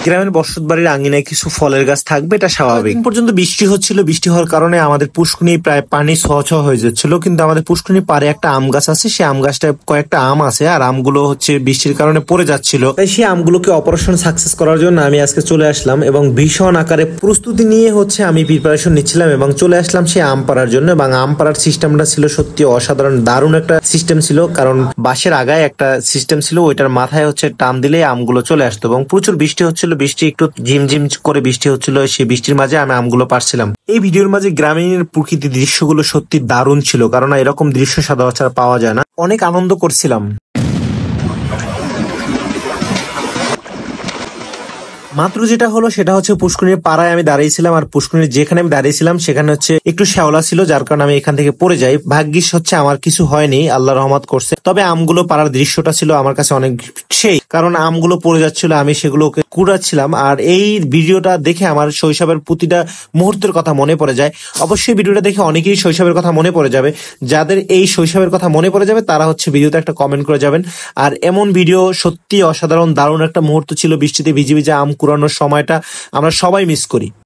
গ্রামের বসত বাড়ির আঙিনায় কিছু ফলের গাছ থাকবে, এটা স্বাভাবিক। পর্যন্ত বৃষ্টি হচ্ছিল, বৃষ্টি হওয়ার কারণে আমাদের পুষ্কুনি প্রায় পানি ছ হয়ে যাচ্ছিল, কিন্তু আমাদের পুষ্কুনি পারে একটা আম গাছ আছে, সেই আম গাছটায় কয়েকটা আম আছে, আর আমগুলো হচ্ছে বৃষ্টির কারণে পড়ে যাচ্ছিল। তাই সেই আমগুলোকে অপারেশন সাকসেস করার জন্য আমি আজকে চলে আসলাম এবং ভীষণ আকারে প্রস্তুতি নিয়ে হচ্ছে আমি প্রিপারেশন নিচ্ছিলাম এবং চলে আসলাম সেই আম পাড়ার জন্য। এবং আম পাড়ার সিস্টেমটা ছিল সত্যি অসাধারণ, দারুণ একটা সিস্টেম ছিল, কারণ বাঁশের আগায় একটা সিস্টেম ছিল, ওইটার মাথায় হচ্ছে টান দিলে আমগুলো চলে আসতো এবং প্রচুর বৃষ্টি হচ্ছিল, বৃষ্টি একটু ঝিমঝিম করে বৃষ্টি হচ্ছিল, সেই বৃষ্টির মাঝে আমি আমগুলো পারছিলাম। এই ভিডিওর মাঝে গ্রামীণ প্রকৃতির দৃশ্যগুলো সত্যি দারুণ ছিল, কারণ এরকম দৃশ্য সচরাচর পাওয়া যায় না। অনেক আনন্দ করছিলাম। মাত্র যেটা হলো সেটা হচ্ছে পুষ্করিণীর পাড়ায় আমি দাঁড়িয়েছিলাম, আর পুষ্করিণীর যেখানে আমি দাঁড়িয়েছিলাম সেখানে হচ্ছে একটু শ্যাওলা ছিল, যার কারণে আমি এখান থেকে পড়ে যাই। ভাগ্যিস হচ্ছে আমার কিছু হয়নি, আল্লাহ রহমত করছে। তবে আমগুলো পাড়ার দৃশ্যটা ছিল আমার কাছে অনেক সেই, কারণ আমগুলো পড়ে যাচ্ছিল, আমি সেগুলোকে কুড়াচ্ছিলাম। আর এই ভিডিওটা দেখে আমার শৈশবের প্রতিটা মুহূর্তের কথা মনে পড়ে যায়। অবশ্যই ভিডিওটা দেখে অনেকেই শৈশবের কথা মনে পড়ে যাবে। যাদের এই শৈশবের কথা মনে পড়ে যাবে তারা হচ্ছে ভিডিওতে একটা কমেন্ট করে যাবেন। আর এমন ভিডিও সত্যি অসাধারণ, দারুণ একটা মুহূর্ত ছিল। বৃষ্টিতে ভিজে ভিজে আম কুড়ানোর সময়টা আমরা সবাই মিস করি।